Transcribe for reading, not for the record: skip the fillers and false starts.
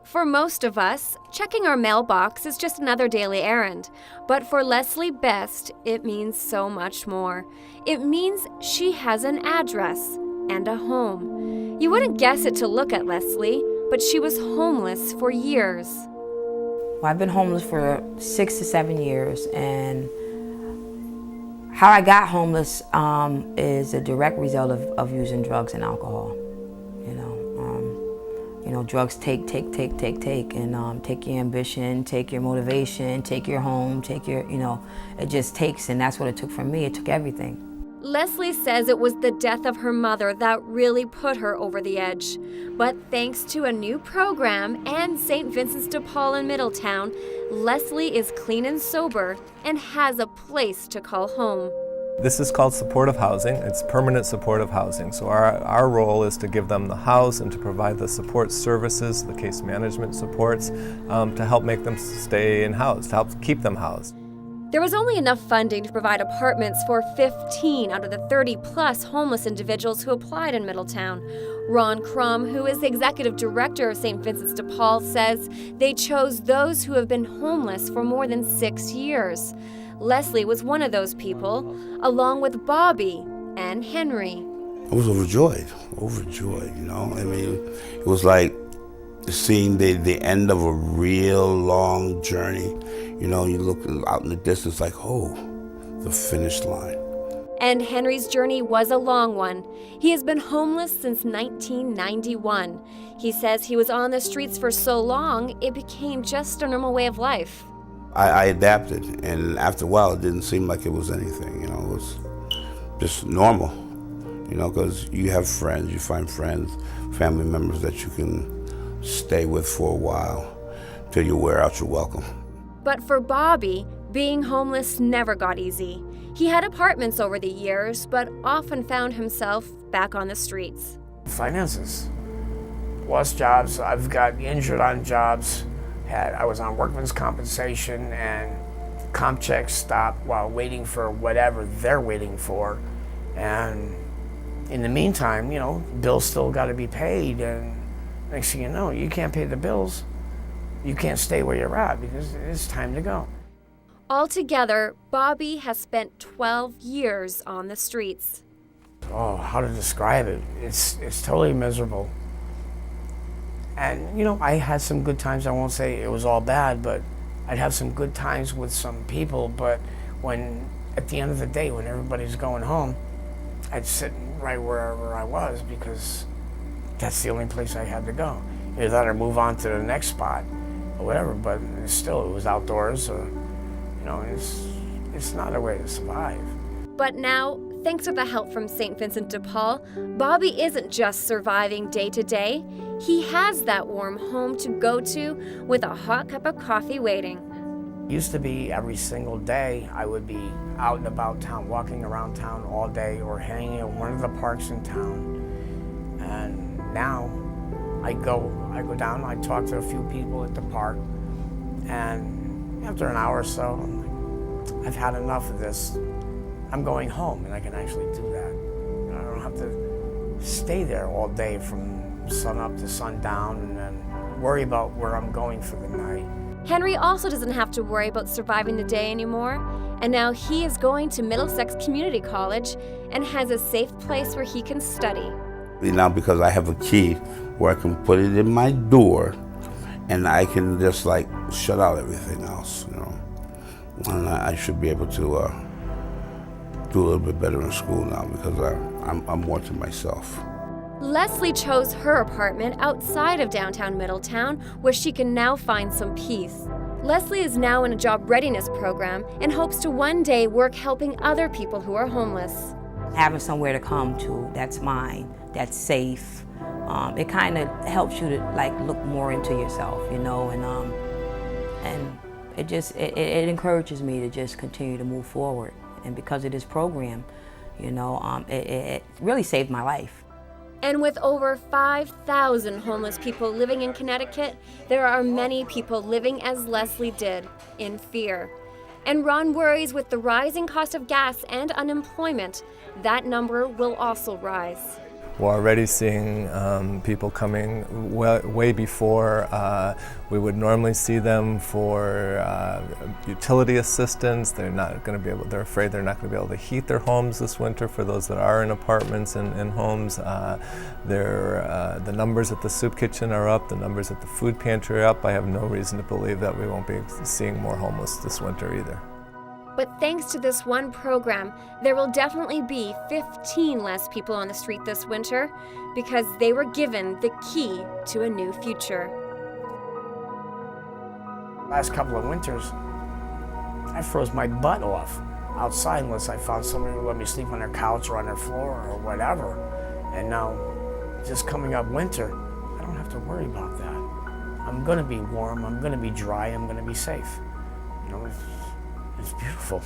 For most of us, checking our mailbox is just another daily errand. But for Leslie Best, it means so much more. It means she has an address and a home. You wouldn't guess it to look at Leslie, but she was homeless for years. Well, I've been homeless for 6 to 7 years, and how I got homeless is a direct result of using drugs and alcohol. Drugs take, and take your ambition, take your motivation, take your home, it just takes, and that's what it took from me. It took everything. Leslie says it was the death of her mother that really put her over the edge. But thanks to a new program and St. Vincent de Paul Middletown, Leslie is clean and sober and has a place to call home. This is called supportive housing. It's permanent supportive housing. So our role is to give them the house and to provide the support services, the case management supports, to help make them stay in house, to help keep them housed. There was only enough funding to provide apartments for 15 out of the 30-plus homeless individuals who applied in Middletown. Ron Crum, who is the executive director of St. Vincent de Paul, says they chose those who have been homeless for more than 6 years. Leslie was one of those people, along with Bobby and Henry. I was overjoyed, it was like seeing the end of a real long journey. You look out in the distance like, oh, the finish line. And Henry's journey was a long one. He has been homeless since 1991. He says he was on the streets for so long, it became just a normal way of life. I adapted, and after a while, it didn't seem like it was anything. It was just normal, because you have friends, you find friends, family members that you can stay with for a while till you wear out your welcome. But for Bobby, being homeless never got easy. He had apartments over the years, but often found himself back on the streets. Finances. Lost jobs. I've got injured on jobs. I was on workman's compensation, and comp checks stopped while waiting for whatever they're waiting for. And in the meantime, bills still got to be paid. And next thing you know, you can't pay the bills. You can't stay where you're at because it's time to go. Altogether, Bobby has spent 12 years on the streets. Oh, how to describe it? It's totally miserable. And, I had some good times. I won't say it was all bad, but I'd have some good times with some people. But at the end of the day, when everybody's going home, I'd sit right wherever I was because that's the only place I had to go. Either that or move on to the next spot or whatever, but still, it was outdoors. It's not a way to survive. But now, thanks to the help from St. Vincent de Paul, Bobby isn't just surviving day to day. He has that warm home to go to with a hot cup of coffee waiting. Used to be every single day I would be out and about town, walking around town all day or hanging at one of the parks in town. And now I go down, I talk to a few people at the park, and after an hour or so, I'm like, I've had enough of this. I'm going home, and I can actually do that. I don't have to stay there all day from sun up to sundown and then worry about where I'm going for the night. Henry also doesn't have to worry about surviving the day anymore, and now he is going to Middlesex Community College and has a safe place where he can study. Now, because I have a key where I can put it in my door and I can just shut out everything else, and I should be able to do a little bit better in school now because I'm more to myself. Leslie chose her apartment outside of downtown Middletown, where she can now find some peace. Leslie is now in a job readiness program and hopes to one day work helping other people who are homeless. Having somewhere to come to that's mine, that's safe, it kind of helps you to look more into yourself, and it encourages me to just continue to move forward. And because of this program, it really saved my life. And with over 5,000 homeless people living in Connecticut, there are many people living as Leslie did, in fear. And Ron worries with the rising cost of gas and unemployment, that number will also rise. We're already seeing people coming way before we would normally see them for utility assistance. They're not going to be able. They're afraid they're not going to be able to heat their homes this winter. For those that are in apartments and homes, the numbers at the soup kitchen are up. The numbers at the food pantry are up. I have no reason to believe that we won't be seeing more homeless this winter either. But thanks to this one program, there will definitely be 15 less people on the street this winter because they were given the key to a new future. Last couple of winters, I froze my butt off outside unless I found somebody who would let me sleep on their couch or on their floor or whatever. And now, just coming up winter, I don't have to worry about that. I'm gonna be warm, I'm gonna be dry, I'm gonna be safe. You know, it's beautiful.